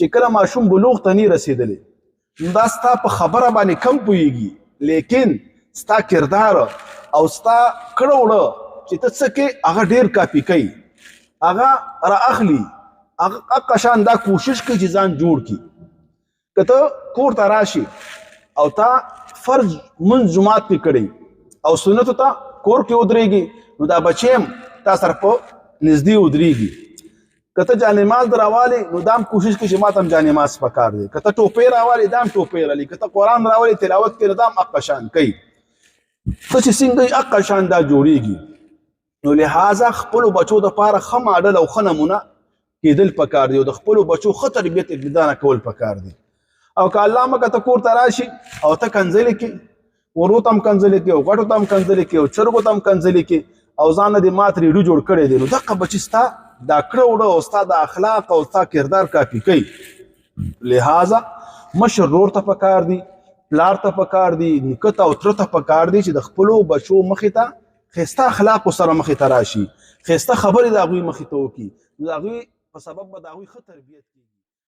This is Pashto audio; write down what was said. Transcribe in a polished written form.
چې کله ماشوم بلوغ ته نه رسېدلی نو دا ستا په خبره باندې کم پوهېږي لیکن ستا کردار او ستا کړه وړه چې ته څه کې هغه ډېر کاپي کوي هغه را اخلي هغه قشان دا کوشش کوي چې ځان جوړ کړي که ته کور ته راشي او تا فرض منځ جماعت کې کړی او سنتو ته کور کې ودرېږي نو دا بچی هم تا سره په نږدې ودرېږي که ته جانماز راوالې نو دا هم کوشش کوي چې ما ته هم جانماز پکار دی که ته ټوپۍ راوالې دا هم ټوپۍ رالي که ته قرآن راوالې تلاوت کوي نو دا هم هغه شان کوي ته چې څنګه هغه شان دا جوړېږي نو لہذا خپلو بچو دپاره ښه ماډل او ښه نمونه کېدل پکار دی او د خپلو بچو ښه تربیت ابتدانه کول پکار دی او که الله مکه ته کور ته راشي او ته کنځلې کې ورو ته هم کنځلې کې او غټو ته هم کنځلې کې او چرګو ته هم کنځلې کې او ځان نه دې مات ریډو جوړ کړی دی نو دغه بچي ستا دا کړه وړه او ستا د اخلاق او ستا کردار کاپي کوي لہذا مشر ورور ته پکار دی پلار ته پکار دی نیکه ته او تره ته پکار دی چې د خپلو بچو مخې ته ښایسته اخلاقو سره مخې ته راشي ښایسته خبرې د هغوی مخې ته وکړي نو د هغوی په سبب به د هغوی ښه تربیت کېږي